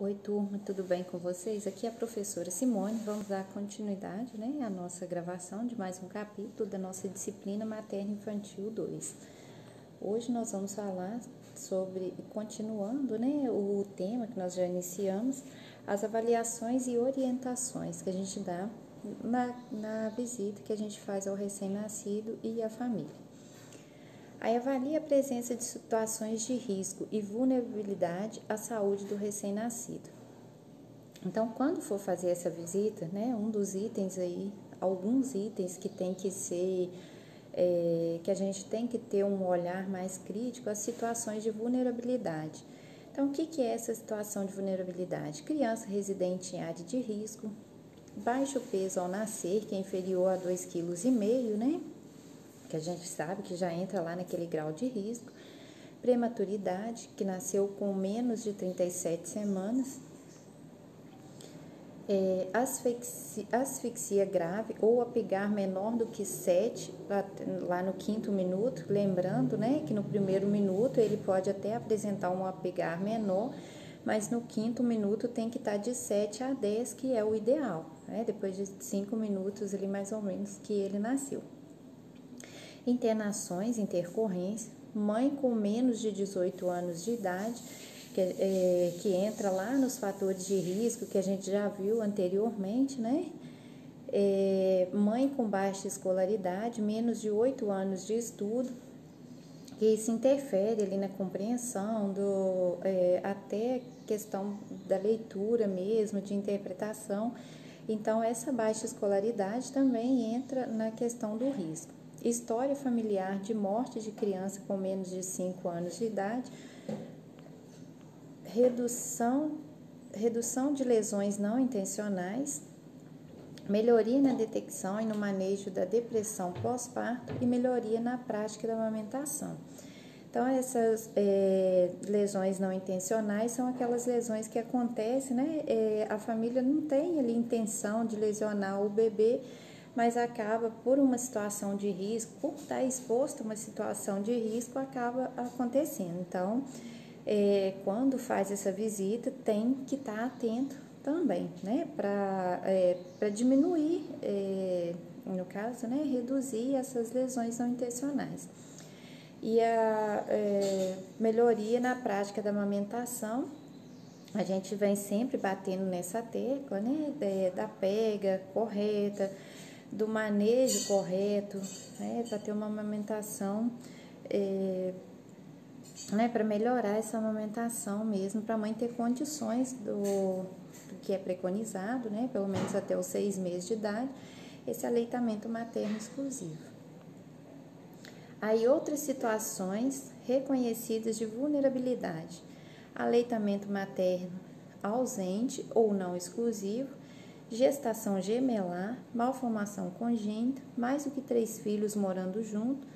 Oi, turma, tudo bem com vocês? Aqui é a professora Simone. Vamos dar continuidade, à nossa gravação de mais um capítulo da nossa disciplina Materno Infantil 2. Hoje nós vamos falar sobre, continuando, o tema que nós já iniciamos, as avaliações e orientações que a gente dá na visita que a gente faz ao recém-nascido e à família. Aí avalia a presença de situações de risco e vulnerabilidade à saúde do recém-nascido. Então, quando for fazer essa visita, um dos itens aí, alguns itens que tem que ser, que a gente tem que ter um olhar mais crítico, as situações de vulnerabilidade. Então, o que é essa situação de vulnerabilidade? Criança residente em área de risco, baixo peso ao nascer, que é inferior a 2,5 kg, que a gente sabe que já entra lá naquele grau de risco, prematuridade, que nasceu com menos de 37 semanas, asfixia grave ou apegar menor do que 7, lá no 5º minuto, lembrando, que no 1º minuto ele pode até apresentar um apegar menor, mas no 5º minuto tem que estar de 7 a 10, que é o ideal, depois de 5 minutos ali mais ou menos que ele nasceu. Internações, intercorrência, mãe com menos de 18 anos de idade, que entra lá nos fatores de risco que a gente já viu anteriormente, mãe com baixa escolaridade, menos de 8 anos de estudo, que isso interfere ali na compreensão, até questão da leitura mesmo, de interpretação. Então, essa baixa escolaridade também entra na questão do risco. História familiar de morte de criança com menos de 5 anos de idade, redução de lesões não intencionais, melhoria na detecção e no manejo da depressão pós-parto e melhoria na prática da amamentação. Então, essas lesões não intencionais são aquelas lesões que acontecem, a família não tem ali intenção de lesionar o bebê, mas acaba por uma situação de risco, por estar exposto a uma situação de risco, acaba acontecendo. Então, quando faz essa visita, tem que estar atento também, para diminuir, no caso, reduzir essas lesões não intencionais. E a melhoria na prática da amamentação, a gente vem sempre batendo nessa tecla, da pega correta, do manejo correto, para ter uma amamentação, para melhorar essa amamentação mesmo, para a mãe ter condições do que é preconizado, pelo menos até os 6 meses de idade, esse aleitamento materno exclusivo. Aí outras situações reconhecidas de vulnerabilidade: aleitamento materno ausente ou não exclusivo, gestação gemelar, malformação congênita, mais do que 3 filhos morando junto,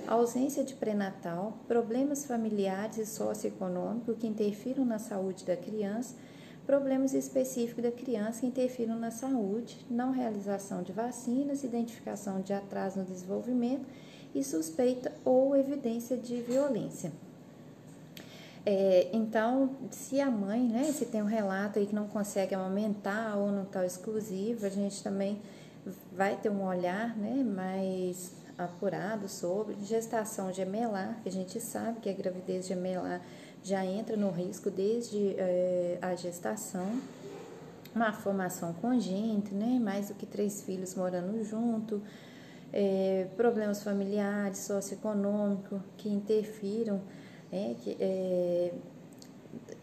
ausência de pré-natal, problemas familiares e socioeconômicos que interfiram na saúde da criança, problemas específicos da criança que interfiram na saúde, não realização de vacinas, identificação de atraso no desenvolvimento e suspeita ou evidência de violência. Então, se a mãe, se tem um relato aí que não consegue amamentar ou não está exclusivo, a gente também vai ter um olhar, mais apurado sobre gestação gemelar, que a gente sabe que a gravidez gemelar já entra no risco desde a gestação, uma formação congênita, mais do que 3 filhos morando junto, problemas familiares, socioeconômicos que interfiram,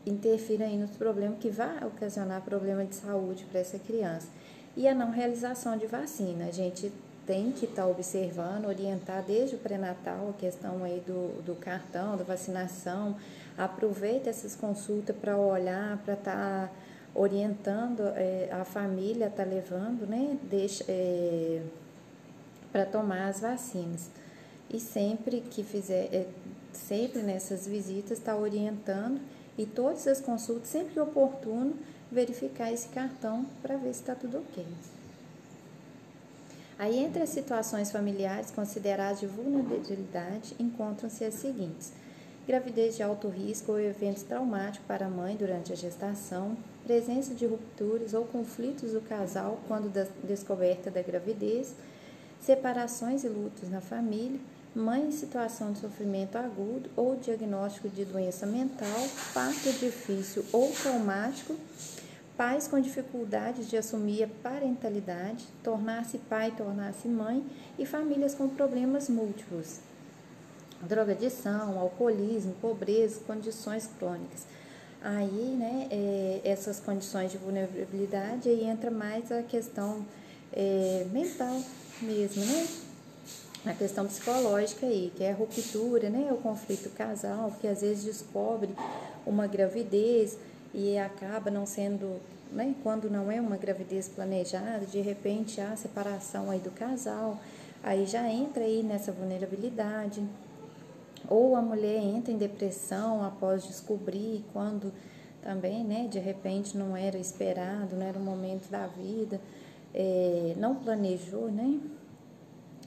interfira aí nos problemas que vai ocasionar problema de saúde para essa criança. E a não realização de vacina, a gente tem que estar observando, orientar desde o pré-natal a questão aí do cartão, da vacinação. Aproveita essas consultas para olhar, para estar orientando a família, está levando, para tomar as vacinas. E sempre que fizer, sempre nessas visitas, está orientando, e todas as consultas, sempre que oportuno, verificar esse cartão para ver se está tudo ok. Aí, entre as situações familiares consideradas de vulnerabilidade, encontram-se as seguintes: gravidez de alto risco ou eventos traumáticos para a mãe durante a gestação, presença de rupturas ou conflitos do casal quando da descoberta da gravidez, separações e lutos na família, mãe em situação de sofrimento agudo ou diagnóstico de doença mental, parto difícil ou traumático, pais com dificuldades de assumir a parentalidade, tornar-se pai, tornar-se mãe e famílias com problemas múltiplos, drogadição, alcoolismo, pobreza, condições crônicas. Aí, né, essas condições de vulnerabilidade, aí entra mais a questão mental mesmo, né? A questão psicológica aí, que é a ruptura, né, o conflito casal, que às vezes descobre uma gravidez e acaba não sendo, né, quando não é uma gravidez planejada, de repente há separação aí do casal, aí já entra aí nessa vulnerabilidade. Ou a mulher entra em depressão após descobrir, quando também, né, de repente não era esperado, não era o momento da vida, não planejou, né,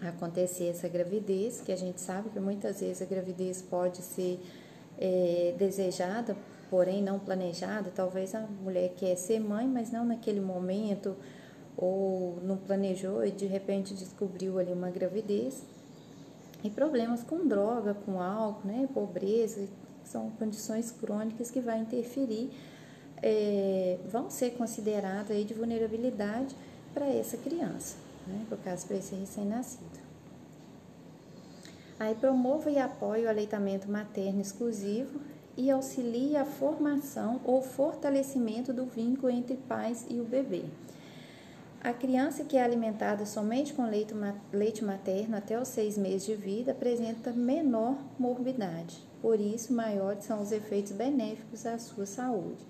acontecer essa gravidez, que a gente sabe que muitas vezes a gravidez pode ser desejada, porém não planejada. Talvez a mulher quer ser mãe, mas não naquele momento, ou não planejou e de repente descobriu ali uma gravidez. E problemas com droga, com álcool, né, pobreza, são condições crônicas que vai interferir, vão ser consideradas aí de vulnerabilidade para essa criança, né, por caso para esse recém-nascido. Aí promova e apoia o aleitamento materno exclusivo e auxilia a formação ou fortalecimento do vínculo entre pais e o bebê. A criança que é alimentada somente com leite materno até os 6 meses de vida apresenta menor morbidade, por isso maiores são os efeitos benéficos à sua saúde.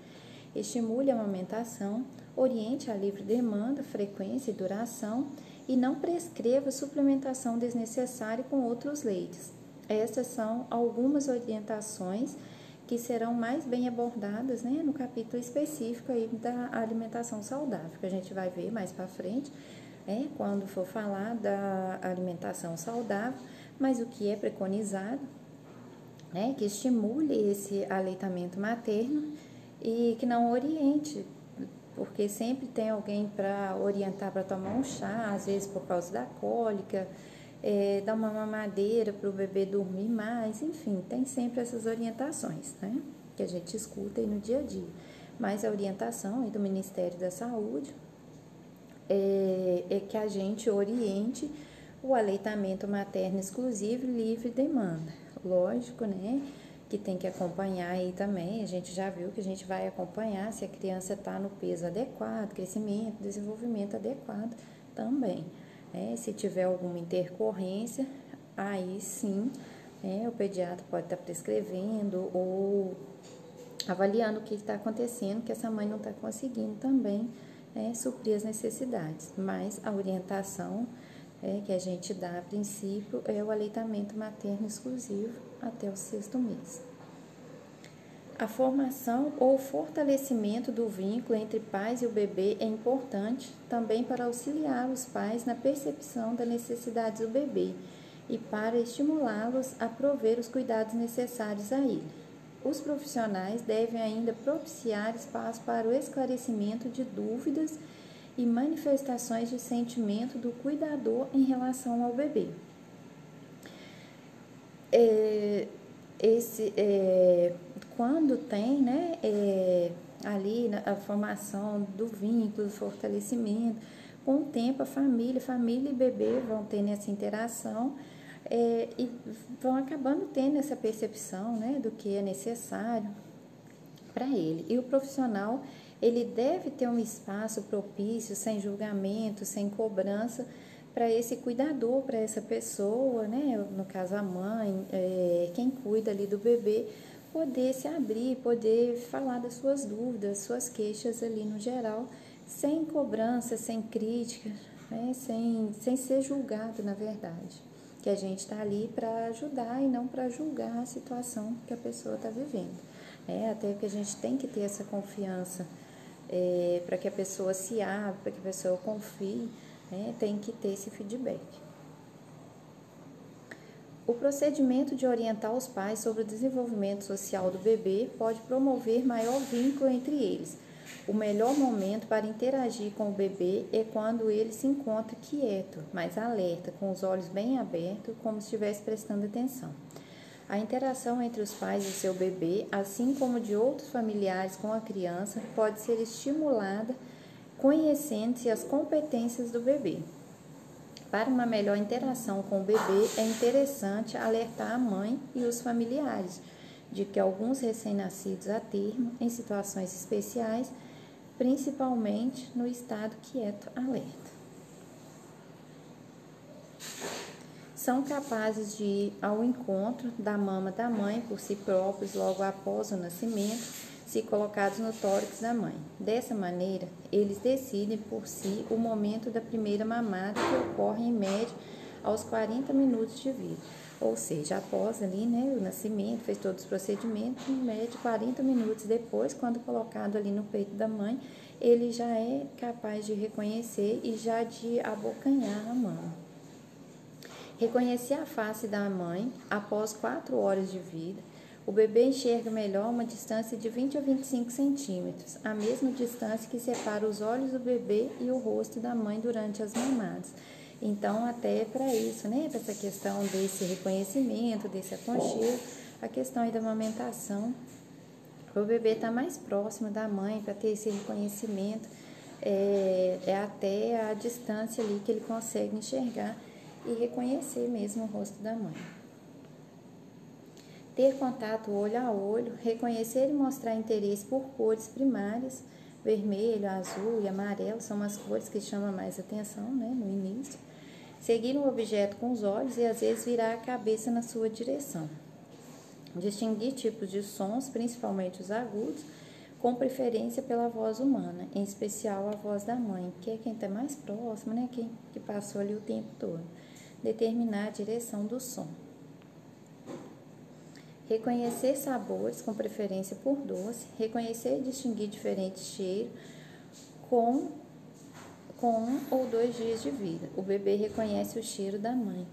Estimule a amamentação, oriente a livre demanda, frequência e duração e não prescreva suplementação desnecessária com outros leites. Essas são algumas orientações que serão mais bem abordadas, né, no capítulo específico aí da alimentação saudável, que a gente vai ver mais para frente, quando for falar da alimentação saudável, mas o que é preconizado, né, que estimule esse aleitamento materno e que não oriente, porque sempre tem alguém para orientar para tomar um chá, às vezes por causa da cólica, dar uma mamadeira para o bebê dormir mais, enfim, tem sempre essas orientações, né, que a gente escuta aí no dia a dia. Mas a orientação aí do Ministério da Saúde é que a gente oriente o aleitamento materno exclusivo e livre demanda. Lógico, né, que tem que acompanhar aí também, a gente já viu que a gente vai acompanhar se a criança está no peso adequado, crescimento, desenvolvimento adequado também. Se tiver alguma intercorrência, aí sim, o pediatra pode estar prescrevendo ou avaliando o que está acontecendo, que essa mãe não está conseguindo também suprir as necessidades. Mas a orientação que a gente dá a princípio é o aleitamento materno exclusivo até o 6º mês. A formação ou fortalecimento do vínculo entre pais e o bebê é importante também para auxiliar os pais na percepção das necessidades do bebê e para estimulá-los a prover os cuidados necessários a ele. Os profissionais devem ainda propiciar espaço para o esclarecimento de dúvidas e manifestações de sentimento do cuidador em relação ao bebê. Quando tem, né, ali a formação do vínculo, do fortalecimento, com o tempo a família e bebê vão tendo essa interação e vão acabando tendo essa percepção, né, do que é necessário para ele. E o profissional, ele deve ter um espaço propício, sem julgamento, sem cobrança, para esse cuidador, para essa pessoa, né, no caso a mãe, quem cuida ali do bebê, poder se abrir, poder falar das suas dúvidas, suas queixas ali no geral, sem cobrança, sem crítica, né, sem ser julgado, na verdade. Que a gente está ali para ajudar e não para julgar a situação que a pessoa está vivendo. Até que a gente tem que ter essa confiança para que a pessoa se abra, para que a pessoa confie, tem que ter esse feedback. O procedimento de orientar os pais sobre o desenvolvimento social do bebê pode promover maior vínculo entre eles. O melhor momento para interagir com o bebê é quando ele se encontra quieto, mas alerta, com os olhos bem abertos, como se estivesse prestando atenção. A interação entre os pais e seu bebê, assim como de outros familiares com a criança, pode ser estimulada conhecendo-se as competências do bebê. Para uma melhor interação com o bebê, é interessante alertar a mãe e os familiares de que alguns recém-nascidos a termo, em situações especiais, principalmente no estado quieto alerta, são capazes de ir ao encontro da mama da mãe por si próprios logo após o nascimento, se colocados no tórax da mãe. Dessa maneira, eles decidem por si o momento da primeira mamada, que ocorre em média aos 40 minutos de vida. Ou seja, após ali, o nascimento, fez todos os procedimentos, em média 40 minutos depois, quando colocado ali no peito da mãe, ele já é capaz de reconhecer e já de abocanhar a mama. Reconhecer a face da mãe após 4 horas de vida. O bebê enxerga melhor uma distância de 20 a 25 centímetros, a mesma distância que separa os olhos do bebê e o rosto da mãe durante as mamadas. Então, até para isso, para essa questão desse reconhecimento, desse aconchego, a questão aí da amamentação, o bebê está mais próximo da mãe para ter esse reconhecimento, é até a distância ali que ele consegue enxergar e reconhecer mesmo o rosto da mãe. Ter contato olho a olho, reconhecer e mostrar interesse por cores primárias, vermelho, azul e amarelo são as cores que chamam mais atenção, no início. Seguir um objeto com os olhos e às vezes virar a cabeça na sua direção. Distinguir tipos de sons, principalmente os agudos, com preferência pela voz humana, em especial a voz da mãe, que é quem está mais próximo, quem que passou ali o tempo todo. Determinar a direção do som. Reconhecer sabores, com preferência por doce. Reconhecer e distinguir diferentes cheiros com 1 ou 2 dias de vida. O bebê reconhece o cheiro da mãe.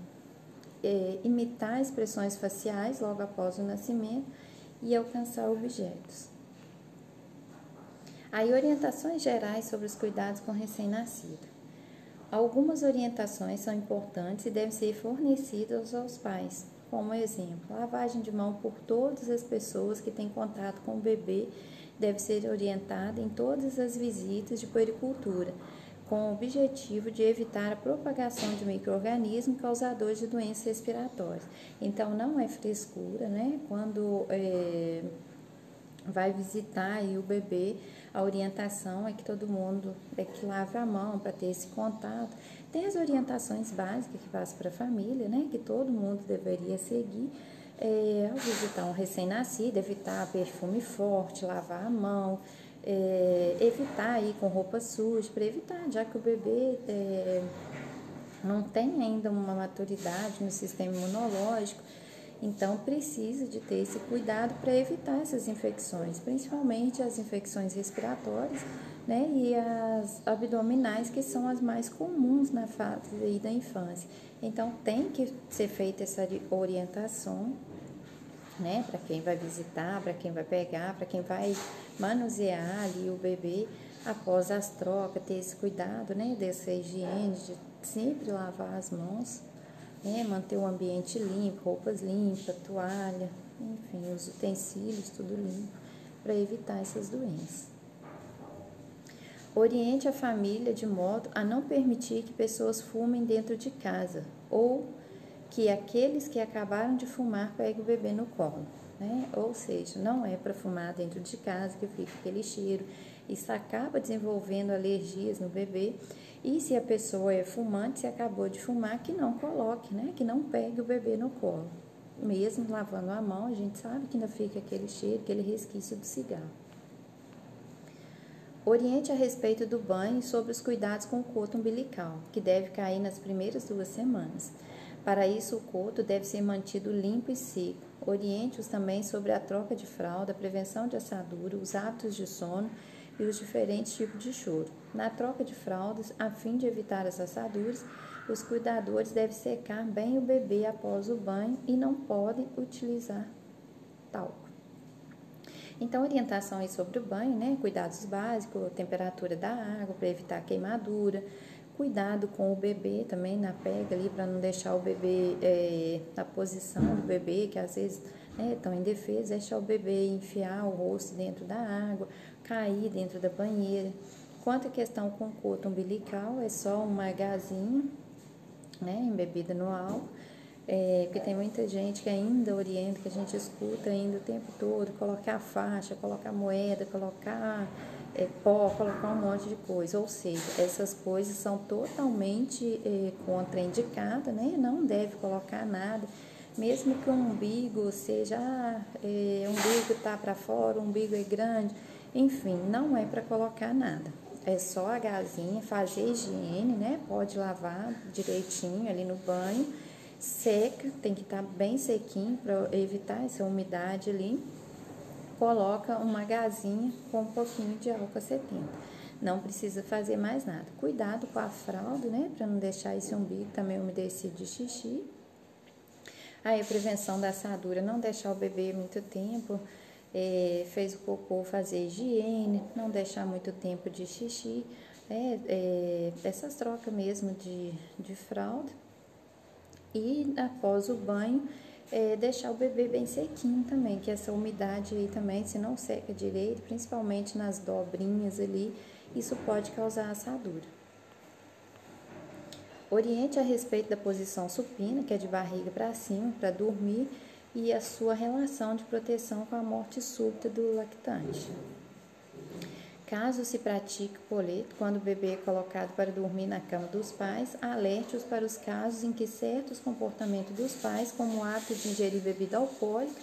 Imitar expressões faciais logo após o nascimento e alcançar objetos. Aí, orientações gerais sobre os cuidados com recém-nascido. Algumas orientações são importantes e devem ser fornecidas aos pais. Como exemplo, lavagem de mão por todas as pessoas que têm contato com o bebê deve ser orientada em todas as visitas de puericultura, com o objetivo de evitar a propagação de micro-organismos causadores de doenças respiratórias. Então, não é frescura, quando vai visitar aí o bebê, a orientação é que todo mundo que lave a mão para ter esse contato. Tem as orientações básicas que passam para a família, que todo mundo deveria seguir. Ao visitar um recém-nascido, evitar perfume forte, lavar a mão, evitar ir com roupa suja, para evitar, já que o bebê não tem ainda uma maturidade no sistema imunológico, então precisa de ter esse cuidado para evitar essas infecções, principalmente as infecções respiratórias, e as abdominais, que são as mais comuns na fase da infância. Então tem que ser feita essa orientação, para quem vai visitar, para quem vai pegar, para quem vai manusear ali o bebê após as trocas, ter esse cuidado, dessa higiene, de sempre lavar as mãos, manter o ambiente limpo, roupas limpas, toalha, enfim, os utensílios, tudo limpo, para evitar essas doenças. Oriente a família de modo a não permitir que pessoas fumem dentro de casa ou que aqueles que acabaram de fumar peguem o bebê no colo, Ou seja, não é para fumar dentro de casa, que fica aquele cheiro. Isso acaba desenvolvendo alergias no bebê. E se a pessoa é fumante, se acabou de fumar, que não coloque, que não pegue o bebê no colo. Mesmo lavando a mão, a gente sabe que ainda fica aquele cheiro, aquele resquício do cigarro. Oriente a respeito do banho e sobre os cuidados com o coto umbilical, que deve cair nas primeiras 2 semanas. Para isso, o coto deve ser mantido limpo e seco. Oriente-os também sobre a troca de fralda, a prevenção de assadura, os hábitos de sono e os diferentes tipos de choro. Na troca de fraldas, a fim de evitar as assaduras, Os cuidadores devem secar bem o bebê após o banho e não podem utilizar talco. Então, orientação aí sobre o banho, né? Cuidados básicos, temperatura da água para evitar queimadura, cuidado com o bebê também na pega ali para não deixar o bebê na posição do bebê, que às vezes estão indefesos, deixar o bebê enfiar o rosto dentro da água, cair dentro da banheira. Quanto à questão com coto umbilical, é só uma gazinha, né, embebida no álcool, porque tem muita gente que ainda orienta, que a gente escuta ainda o tempo todo, colocar faixa, colocar moeda, colocar pó, colocar um monte de coisa, ou seja, essas coisas são totalmente contraindicadas, né? Não deve colocar nada, mesmo que o umbigo seja, o umbigo tá para fora, o umbigo é grande, enfim, não é para colocar nada. É só a gazinha, fazer higiene, né? Pode lavar direitinho ali no banho, seca, tem que estar bem sequinho para evitar essa umidade ali. Coloca uma gazinha com um pouquinho de álcool 70. Não precisa fazer mais nada. Cuidado com a fralda, né? Para não deixar esse umbigo também umedecido de xixi. Aí a prevenção da assadura, não deixar o bebê muito tempo. Fez o cocô, fazer higiene, não deixar muito tempo de xixi. Essas trocas mesmo de fralda. E após o banho, deixar o bebê bem sequinho também, que essa umidade aí também, se não seca direito, principalmente nas dobrinhas ali, isso pode causar assadura. Oriente a respeito da posição supina, que é de barriga para cima, para dormir, e a sua relação de proteção com a morte súbita do lactante. Caso se pratique coleto, quando o bebê é colocado para dormir na cama dos pais, alerte-os para os casos em que certos comportamentos dos pais, como o hábito de ingerir bebida alcoólica,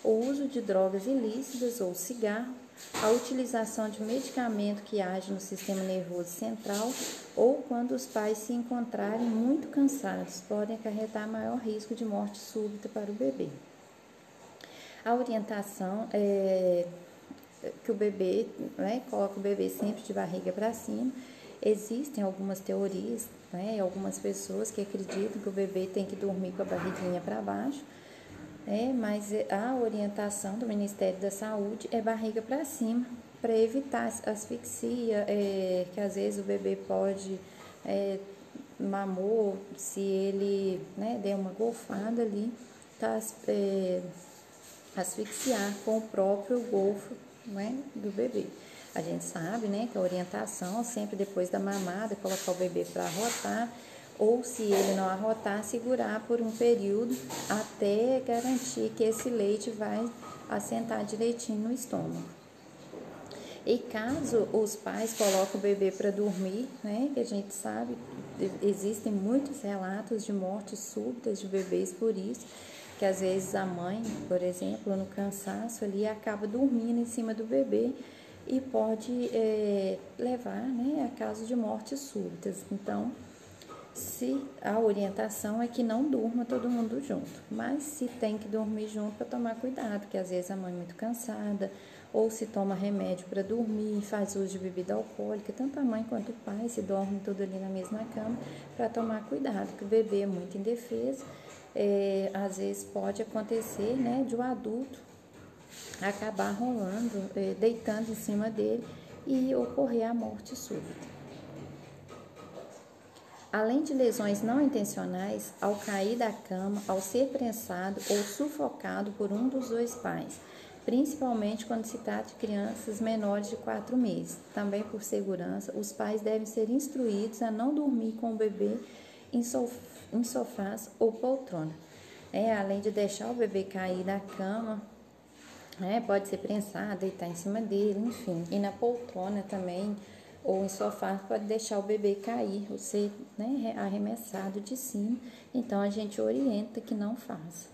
o uso de drogas ilícitas ou cigarro, a utilização de medicamento que age no sistema nervoso central ou quando os pais se encontrarem muito cansados, podem acarretar maior risco de morte súbita para o bebê. A orientação é que o bebê, né, coloca o bebê sempre de barriga para cima. Existem algumas teorias, né, algumas pessoas que acreditam que o bebê tem que dormir com a barriguinha para baixo, mas a orientação do Ministério da Saúde é barriga para cima, para evitar asfixia, que às vezes o bebê pode mamou, se ele, né, der uma golfada ali, asfixiar com o próprio golfo, né, do bebê. A gente sabe, né, que a orientação sempre depois da mamada, colocar o bebê para arrotar, ou se ele não arrotar, segurar por um período até garantir que esse leite vai assentar direitinho no estômago. E caso os pais colocam o bebê para dormir, né, que a gente sabe, existem muitos relatos de mortes súbitas de bebês por isso, que às vezes a mãe, por exemplo, no cansaço ali, acaba dormindo em cima do bebê e pode levar, né, a casos de mortes súbitas. Então, se a orientação é que não durma todo mundo junto, mas se tem que dormir junto para tomar cuidado, porque às vezes a mãe é muito cansada, ou se toma remédio para dormir, faz uso de bebida alcoólica, tanto a mãe quanto o pai se dormem tudo ali na mesma cama, para tomar cuidado, porque o bebê é muito indefeso. Às vezes pode acontecer, né, de um adulto acabar rolando, deitando em cima dele e ocorrer a morte súbita. Além de lesões não intencionais, ao cair da cama, ao ser prensado ou sufocado por um dos dois pais, principalmente quando se trata de crianças menores de 4 meses. Também por segurança, os pais devem ser instruídos a não dormir com o bebê em sofás ou poltrona. Além de deixar o bebê cair da cama, pode ser prensado, deitar em cima dele, enfim. E na poltrona também, ou em sofá, pode deixar o bebê cair, ou ser, né, arremessado de cima. Então, a gente orienta que não faça,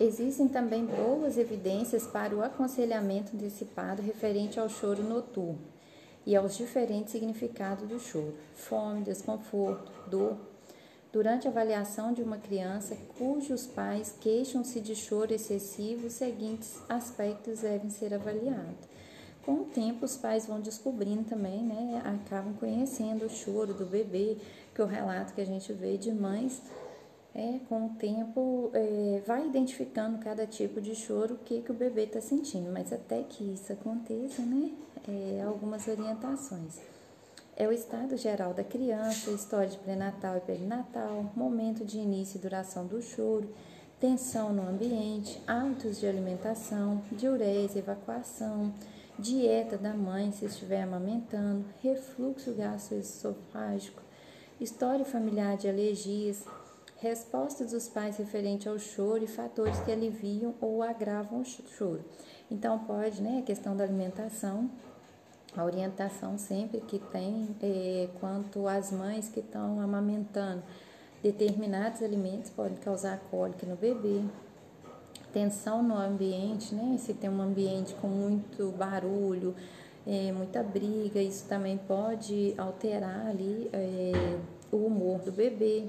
Existem também boas evidências para o aconselhamento antecipado referente ao choro noturno e aos diferentes significados do choro: fome, desconforto, dor. Durante a avaliação de uma criança cujos pais queixam-se de choro excessivo, os seguintes aspectos devem ser avaliados: Com o tempo, os pais vão descobrindo também, né, acabam conhecendo o choro do bebê, que o relato que a gente vê de mães, com o tempo, vai identificando cada tipo de choro, o que o bebê está sentindo, mas até que isso aconteça, né, algumas orientações. É o estado geral da criança, história de pré-natal e perinatal, momento de início e duração do choro, tensão no ambiente, hábitos de alimentação, diurese, evacuação, dieta da mãe se estiver amamentando, refluxo gastroesofágico, história familiar de alergias, respostas dos pais referente ao choro e fatores que aliviam ou agravam o choro. Então pode, né, a questão da alimentação, a orientação sempre que tem quanto às mães que estão amamentando, determinados alimentos podem causar cólica no bebê, tensão no ambiente, né? Se tem um ambiente com muito barulho, muita briga, isso também pode alterar ali o humor do bebê.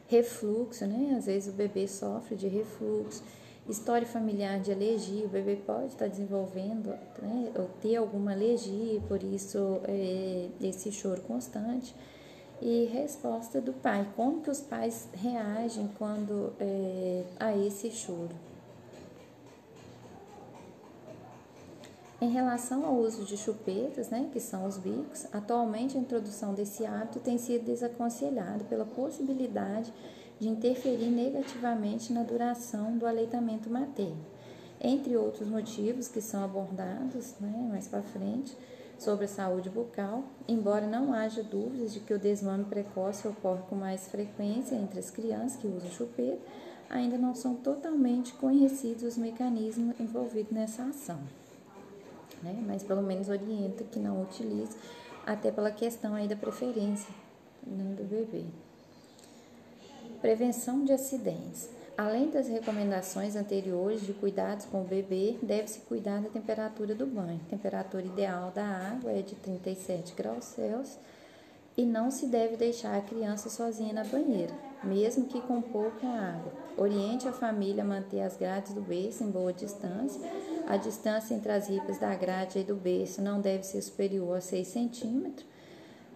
Refluxo, né? Às vezes o bebê sofre de refluxo. História familiar de alergia, o bebê pode estar desenvolvendo, né, ou ter alguma alergia, por isso esse choro constante. E resposta do pai, como que os pais reagem quando a esse choro. Em relação ao uso de chupetas, né, que são os bicos, atualmente a introdução desse hábito tem sido desaconselhada pela possibilidade de interferir negativamente na duração do aleitamento materno. Entre outros motivos que são abordados, né, mais para frente, sobre a saúde bucal, embora não haja dúvidas de que o desmame precoce ocorre com mais frequência entre as crianças que usam chupeta, ainda não são totalmente conhecidos os mecanismos envolvidos nessa ação. Né? Mas pelo menos orienta que não utilize, até pela questão aí da preferência, né, do bebê. Prevenção de acidentes. Além das recomendações anteriores de cuidados com o bebê, deve-se cuidar da temperatura do banho. A temperatura ideal da água é de 37 graus Celsius e não se deve deixar a criança sozinha na banheira, mesmo que com pouca água. Oriente a família a manter as grades do berço em boa distância. A distância entre as ripas da grade e do berço não deve ser superior a 6 centímetros.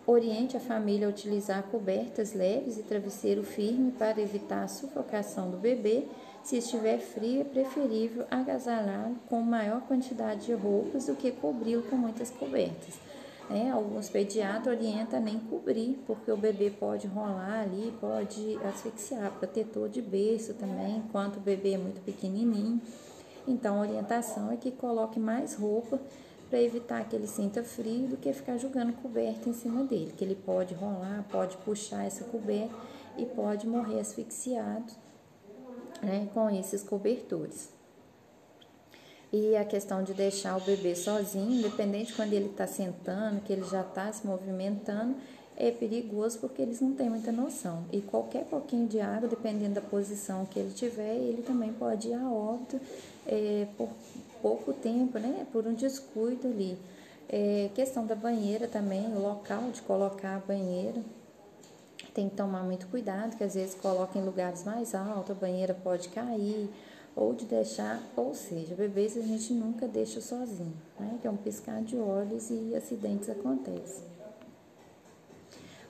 Oriente a família a utilizar cobertas leves e travesseiro firme para evitar a sufocação do bebê. Se estiver frio, é preferível agasalhá-lo com maior quantidade de roupas do que cobri-lo com muitas cobertas. Alguns pediatras orientam a nem cobrir, porque o bebê pode rolar ali, pode asfixiar. Protetor de berço também, enquanto o bebê é muito pequenininho. Então, a orientação é que coloque mais roupa para evitar que ele sinta frio do que ficar jogando coberta em cima dele, que ele pode rolar, pode puxar essa coberta e pode morrer asfixiado, né, com esses cobertores. E a questão de deixar o bebê sozinho, independente quando ele está sentando, que ele já está se movimentando, é perigoso porque eles não têm muita noção. E qualquer pouquinho de água, dependendo da posição que ele tiver, ele também pode ir a óbito por pouco tempo, né? Por um descuido ali. Questão da banheira também, o local de colocar a banheira. Tem que tomar muito cuidado, que às vezes coloca em lugares mais altos, a banheira pode cair, ou de deixar, ou seja, bebês a gente nunca deixa sozinho, né? Que é um piscar de olhos e acidentes acontecem.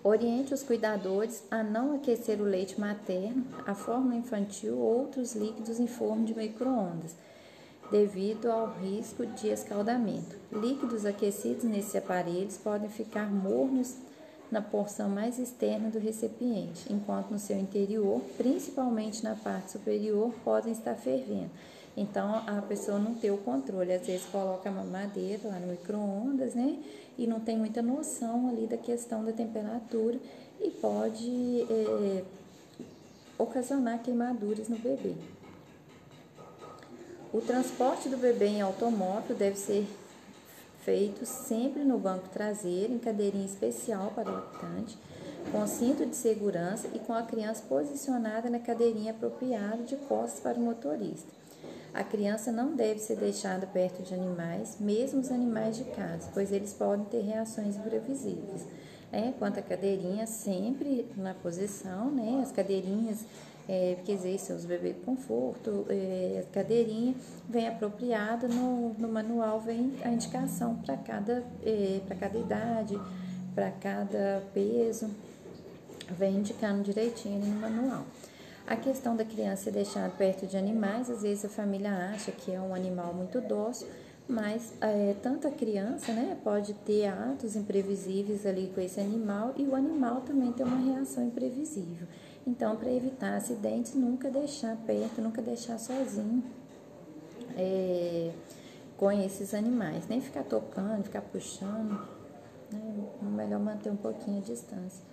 Oriente os cuidadores a não aquecer o leite materno, a fórmula infantil ou outros líquidos em forno de micro-ondas, devido ao risco de escaldamento. Líquidos aquecidos nesses aparelhos podem ficar mornos na porção mais externa do recipiente, enquanto no seu interior, principalmente na parte superior, podem estar fervendo. Então, a pessoa não tem o controle, às vezes coloca a mamadeira lá no micro-ondas, né? E não tem muita noção ali da questão da temperatura e pode ocasionar queimaduras no bebê. O transporte do bebê em automóvel deve ser feito sempre no banco traseiro, em cadeirinha especial para o lactante, com cinto de segurança e com a criança posicionada na cadeirinha apropriada de costas para o motorista. A criança não deve ser deixada perto de animais, mesmo os animais de casa, pois eles podem ter reações imprevisíveis. Quanto à cadeirinha, sempre na posição, né? As cadeirinhas porque existe os bebês de conforto, cadeirinha, vem apropriado, no manual vem a indicação para cada idade, para cada peso, vem indicando direitinho no manual. A questão da criança ser deixada perto de animais, às vezes a família acha que é um animal muito dócil, mas tanto a criança, né, pode ter atos imprevisíveis ali com esse animal e o animal também tem uma reação imprevisível. Então, para evitar acidentes, nunca deixar perto, nunca deixar sozinho com esses animais, nem ficar tocando, ficar puxando, né, melhor manter um pouquinho a distância.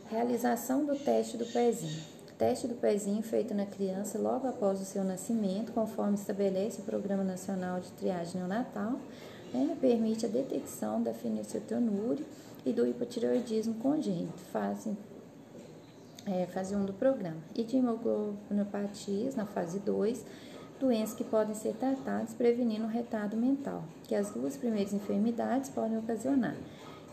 Realização do teste do pezinho. Teste do pezinho feito na criança logo após o seu nascimento, conforme estabelece o Programa Nacional de Triagem Neonatal, permite a detecção da fenilcetonúria e do hipotireoidismo congênito, fase 1 do programa, e de hemoglobinopatias na fase 2, doenças que podem ser tratadas prevenindo o retardo mental, que as duas primeiras enfermidades podem ocasionar,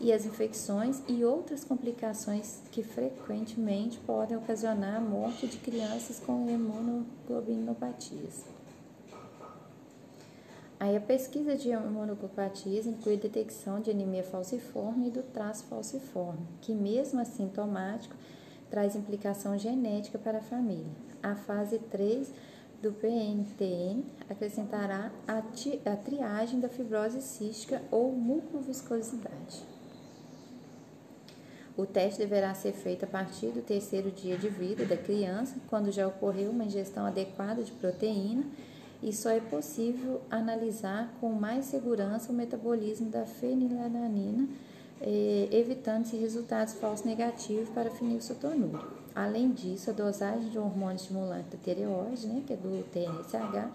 e as infecções e outras complicações que frequentemente podem ocasionar a morte de crianças com imunoglobinopatias. Aí a pesquisa de imunoglobinopatias inclui a detecção de anemia falciforme e do traço falciforme, que mesmo assintomático traz implicação genética para a família. A fase 3 do PNTN acrescentará a triagem da fibrose cística ou mucoviscosidade. O teste deverá ser feito a partir do 3º dia de vida da criança, quando já ocorreu uma ingestão adequada de proteína, e só é possível analisar com mais segurança o metabolismo da fenilalanina, evitando-se resultados falsos negativos para a fenilcetonúria. Além disso, a dosagem de um hormônio estimulante da tireoide, que é do TSH,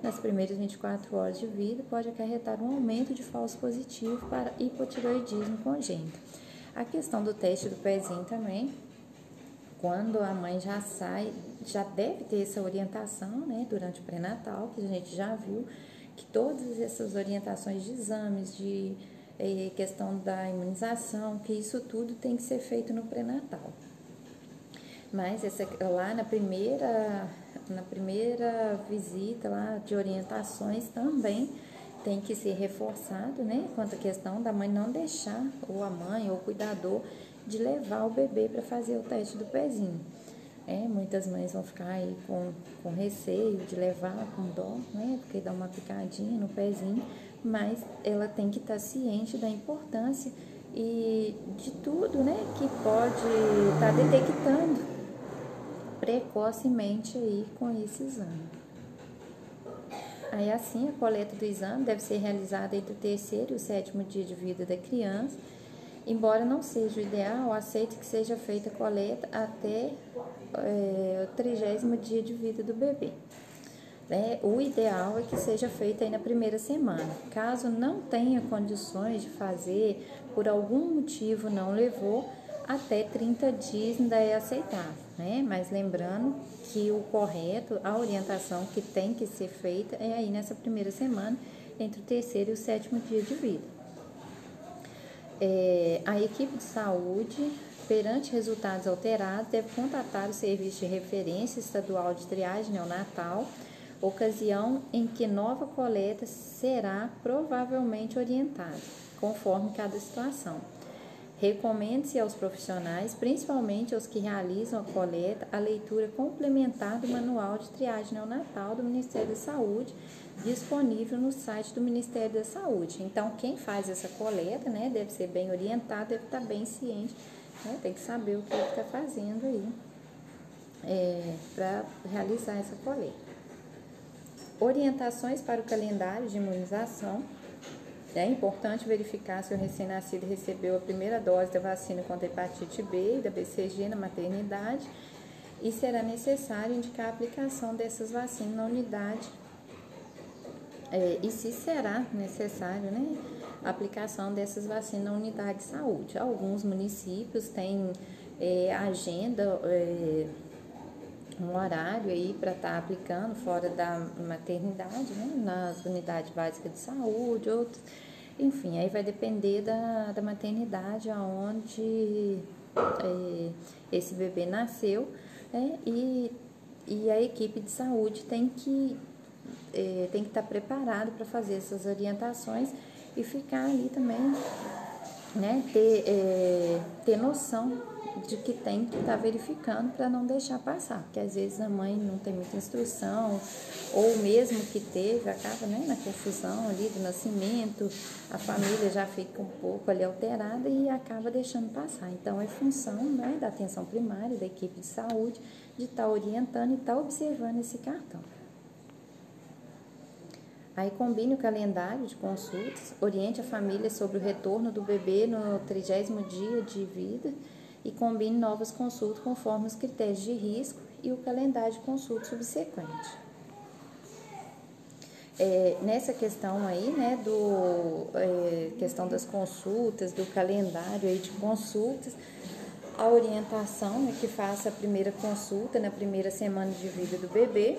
nas primeiras 24 horas de vida, pode acarretar um aumento de falso positivo para hipotireoidismo congênito. A questão do teste do pezinho também, quando a mãe já sai, já deve ter essa orientação, durante o pré-natal, que a gente já viu que todas essas orientações de exames, de questão da imunização, que isso tudo tem que ser feito no pré-natal. Mas lá na primeira visita lá de orientações também tem que ser reforçado, quanto à questão da mãe não deixar, ou a mãe ou o cuidador, de levar o bebê para fazer o teste do pezinho. Muitas mães vão ficar aí com receio de levar, com dó, porque dá uma picadinha no pezinho, mas ela tem que estar ciente da importância e de tudo, que pode estar detectando precocemente aí com esse exame. Aí assim, a coleta do exame deve ser realizada entre o 3º e o 7º dia de vida da criança. Embora não seja o ideal, aceito que seja feita a coleta até o 30º dia de vida do bebê. O ideal é que seja feita aí na primeira semana. Caso não tenha condições de fazer, por algum motivo não levou, até 30 dias ainda é aceitável, Mas lembrando que o correto, a orientação que tem que ser feita é aí nessa primeira semana, entre o 3º e o 7º dia de vida. A equipe de saúde, perante resultados alterados, deve contatar o Serviço de Referência Estadual de Triagem Neonatal, ocasião em que nova coleta será provavelmente orientada, conforme cada situação. Recomende-se aos profissionais, principalmente aos que realizam a coleta, a leitura complementar do Manual de Triagem Neonatal do Ministério da Saúde, disponível no site do Ministério da Saúde. Então, quem faz essa coleta, deve ser bem orientado, deve estar bem ciente, tem que saber o que ele está fazendo aí para realizar essa coleta. Orientações para o calendário de imunização. É importante verificar se o recém-nascido recebeu a primeira dose da vacina contra a hepatite B e da BCG na maternidade, e será necessário indicar a aplicação dessas vacinas na unidade, e se será necessário, a aplicação dessas vacinas na unidade de saúde. Alguns municípios têm agenda, um horário aí para estar aplicando fora da maternidade, nas unidades básicas de saúde, outros, enfim, aí vai depender da maternidade aonde esse bebê nasceu, né? E a equipe de saúde tem que estar preparado para fazer essas orientações e ficar ali também, né, ter noção de que tem que estar verificando para não deixar passar, porque às vezes a mãe não tem muita instrução, ou mesmo que teve, acaba, né, na confusão ali do nascimento, a família já fica um pouco ali alterada e acaba deixando passar. Então é função, né, da atenção primária, da equipe de saúde, de estar orientando e estar observando esse cartão. Aí combine o calendário de consultas, oriente a família sobre o retorno do bebê no 30º dia de vida e combine novas consultas conforme os critérios de risco e o calendário de consulta subsequente. Nessa questão aí, né, questão das consultas, do calendário aí de consultas, a orientação é que faça a primeira consulta na primeira semana de vida do bebê,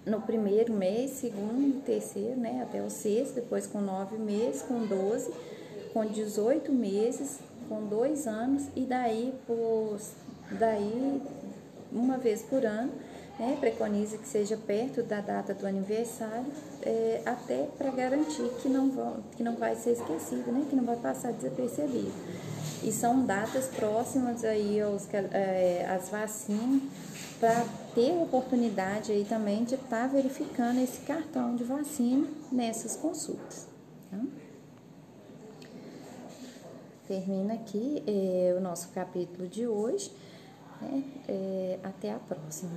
no primeiro mês, segundo, terceiro, né, até o sexto, depois com 9 meses, com 12, com 18 meses, com 2 anos e daí uma vez por ano, né, preconiza que seja perto da data do aniversário, até para garantir que não vai ser esquecido, né, que não vai passar desapercebido. E são datas próximas aí às vacinas, para ter oportunidade aí também de estar verificando esse cartão de vacina nessas consultas. Tá? Termina aqui o nosso capítulo de hoje, né? Até a próxima.